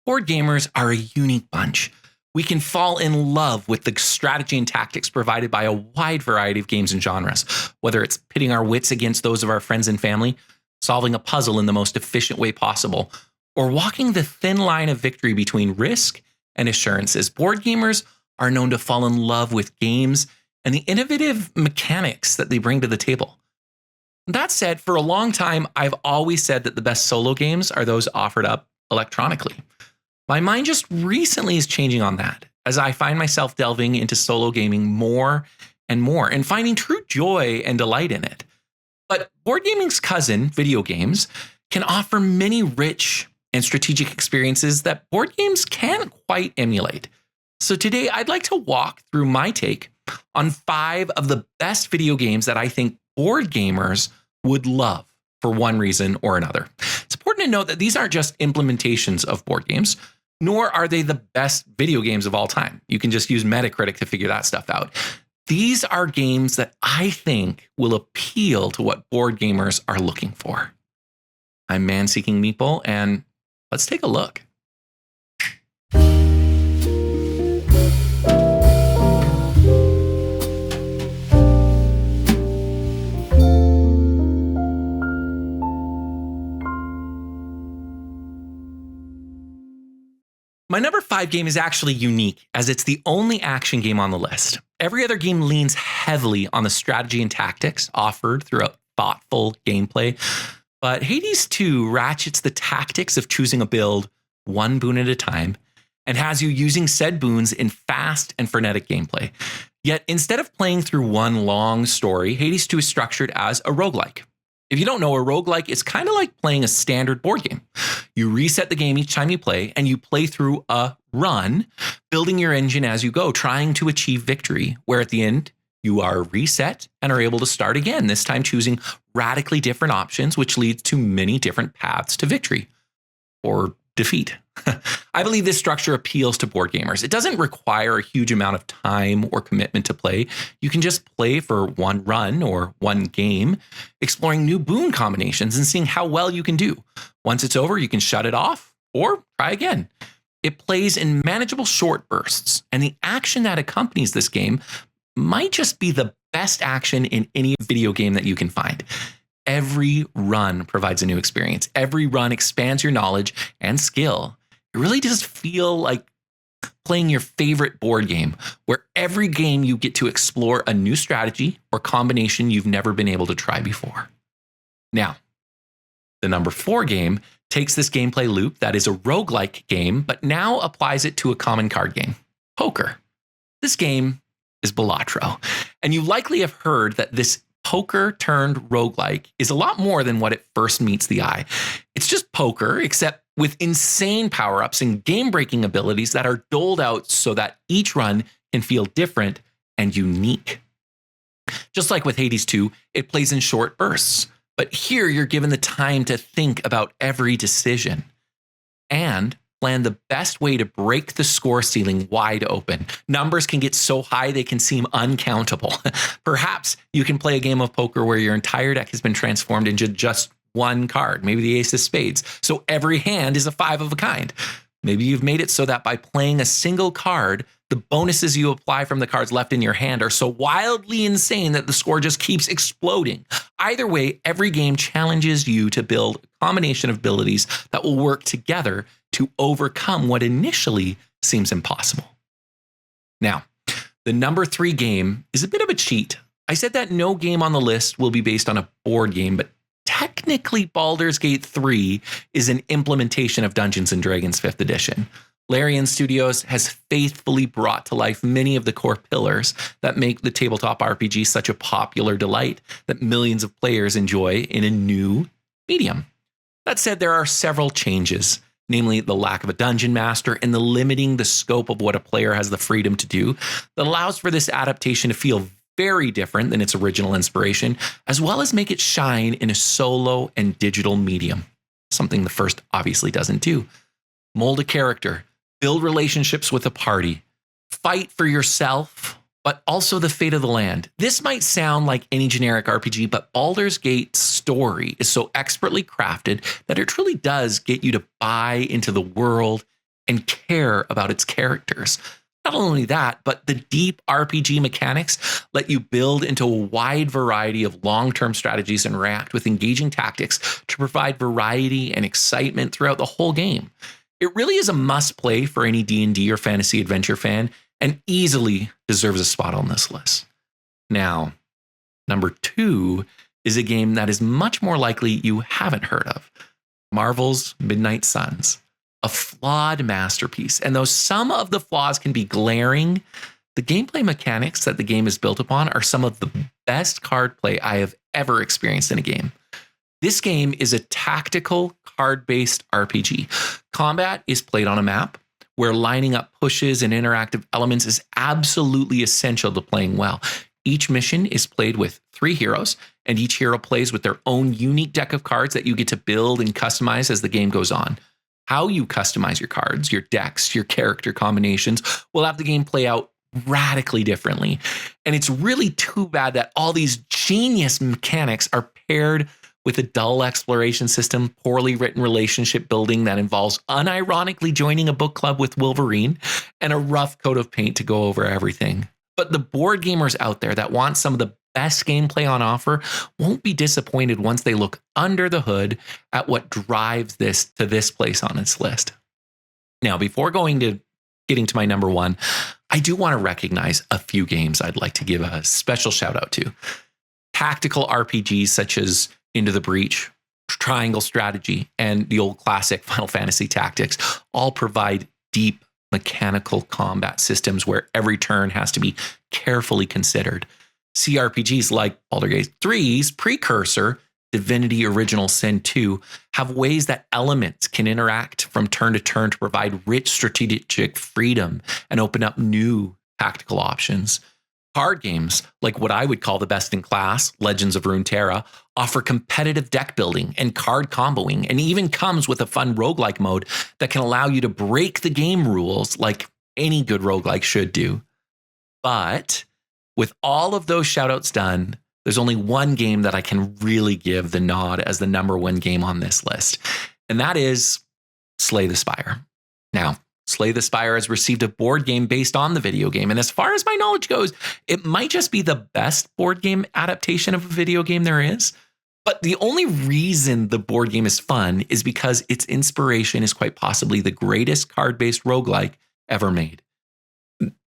Board gamers are a unique bunch. We can fall in love with the strategy and tactics provided by a wide variety of games and genres, whether it's pitting our wits against those of our friends and family, solving a puzzle in the most efficient way possible, or walking the thin line of victory between risk and assurances. Board gamers are known to fall in love with games and the innovative mechanics that they bring to the table. That said, for a long time, I've always said that the best solo games are those offered up electronically. My mind just recently is changing on that as I find myself delving into solo gaming more and more and finding true joy and delight in it. But board gaming's cousin, video games, can offer many rich and strategic experiences that board games can't quite emulate. So today I'd like to walk through my take on 5 of the best video games that I think board gamers would love for one reason or another. It's important to note that these aren't just implementations of board games, nor are they the best video games of all time. You can just use Metacritic to figure that stuff out. These are games that I think will appeal to what board gamers are looking for. I'm Man Seeking Meeple, and let's take a look. My number 5 game is actually unique as it's the only action game on the list. Every other game leans heavily on the strategy and tactics offered through a thoughtful gameplay, but Hades 2 ratchets the tactics of choosing a build one boon at a time and has you using said boons in fast and frenetic gameplay. Yet instead of playing through one long story, Hades 2 is structured as a roguelike. If you don't know, a roguelike is kind of like playing a standard board game. You reset the game each time you play, and you play through a run, building your engine as you go, trying to achieve victory, where at the end, you are reset and are able to start again, this time choosing radically different options, which leads to many different paths to victory or defeat. I believe this structure appeals to board gamers. It doesn't require a huge amount of time or commitment to play. You can just play for one run or one game, exploring new boon combinations and seeing how well you can do. Once it's over, you can shut it off or try again. It plays in manageable short bursts, and the action that accompanies this game might just be the best action in any video game that you can find. Every run provides a new experience. Every run expands your knowledge and skill. It really does feel like playing your favorite board game, where every game you get to explore a new strategy or combination you've never been able to try before. Now, the number 4 game takes this gameplay loop that is a roguelike game, but now applies it to a common card game, poker. This game is Balatro, and you likely have heard that this poker turned roguelike is a lot more than what it first meets the eye. It's just poker, except with insane power-ups and game-breaking abilities that are doled out so that each run can feel different and unique. Just like with Hades 2, it plays in short bursts, but here you're given the time to think about every decision and plan the best way to break the score ceiling wide open. Numbers can get so high they can seem uncountable. Perhaps you can play a game of poker where your entire deck has been transformed into just one card, maybe the ace of spades. So every hand is a 5 of a kind. Maybe you've made it so that by playing a single card, the bonuses you apply from the cards left in your hand are so wildly insane that the score just keeps exploding. Either way, every game challenges you to build a combination of abilities that will work together to overcome what initially seems impossible. Now, the number 3 game is a bit of a cheat. I said that no game on the list will be based on a board game, but technically Baldur's Gate 3 is an implementation of Dungeons & Dragons 5th edition. Larian Studios has faithfully brought to life many of the core pillars that make the tabletop RPG such a popular delight that millions of players enjoy in a new medium. That said, there are several changes, namely the lack of a dungeon master and the limiting the scope of what a player has the freedom to do, that allows for this adaptation to feel very different than its original inspiration, as well as make it shine in a solo and digital medium, something the first obviously doesn't do. Mold a character, build relationships with a party, fight for yourself, but also the fate of the land. This might sound like any generic RPG, but Baldur's Gate's story is so expertly crafted that it truly does get you to buy into the world and care about its characters. Not only that, but the deep RPG mechanics let you build into a wide variety of long-term strategies and react with engaging tactics to provide variety and excitement throughout the whole game. It really is a must-play for any D&D or fantasy adventure fan and easily deserves a spot on this list. Now, number 2 is a game that is much more likely you haven't heard of. Marvel's Midnight Suns. A flawed masterpiece. And though some of the flaws can be glaring, the gameplay mechanics that the game is built upon are some of the best card play I have ever experienced in a game. This game is a tactical card-based RPG. Combat is played on a map where lining up pushes and interactive elements is absolutely essential to playing well. Each mission is played with 3 heroes, and each hero plays with their own unique deck of cards that you get to build and customize as the game goes on. How you customize your cards, your decks, your character combinations will have the game play out radically differently. And it's really too bad that all these genius mechanics are paired with a dull exploration system, poorly written relationship building that involves unironically joining a book club with Wolverine, and a rough coat of paint to go over everything. But the board gamers out there that want some of the best gameplay on offer won't be disappointed once they look under the hood at what drives this to this place on its list. Now, before getting to my number 1, I do want to recognize a few games I'd like to give a special shout out to. Tactical RPGs such as Into the Breach, Triangle Strategy, and the old classic Final Fantasy Tactics all provide deep mechanical combat systems where every turn has to be carefully considered. CRPGs like Baldur's Gate 3's precursor, Divinity Original Sin 2, have ways that elements can interact from turn to turn to provide rich strategic freedom and open up new tactical options. Card games, like what I would call the best in class, Legends of Runeterra, offer competitive deck building and card comboing, and even comes with a fun roguelike mode that can allow you to break the game rules like any good roguelike should do. But with all of those shoutouts done, there's only one game that I can really give the nod as the number 1 game on this list, and that is Slay the Spire. Now, Slay the Spire has received a board game based on the video game, and as far as my knowledge goes, it might just be the best board game adaptation of a video game there is. But the only reason the board game is fun is because its inspiration is quite possibly the greatest card-based roguelike ever made.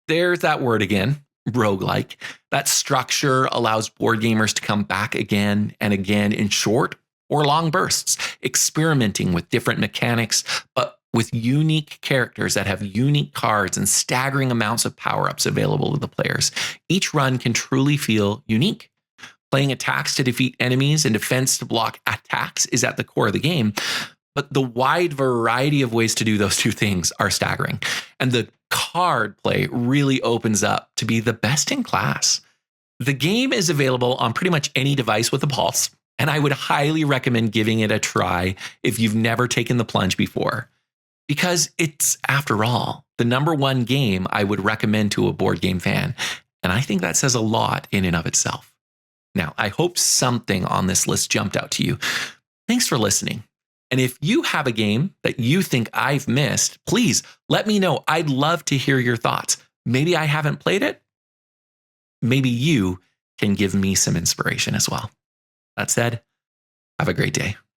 There's that word again. Roguelike. That structure allows board gamers to come back again and again in short or long bursts, experimenting with different mechanics, but with unique characters that have unique cards and staggering amounts of power-ups available to the players. Each run can truly feel unique. Playing attacks to defeat enemies and defense to block attacks is at the core of the game, but the wide variety of ways to do those two things are staggering. And the card play really opens up to be the best in class. The game is available on pretty much any device with a pulse, and I would highly recommend giving it a try if you've never taken the plunge before. Because it's, after all, the number 1 game I would recommend to a board game fan. And I think that says a lot in and of itself. Now, I hope something on this list jumped out to you. Thanks for listening. And if you have a game that you think I've missed, please let me know. I'd love to hear your thoughts. Maybe I haven't played it. Maybe you can give me some inspiration as well. That said, have a great day.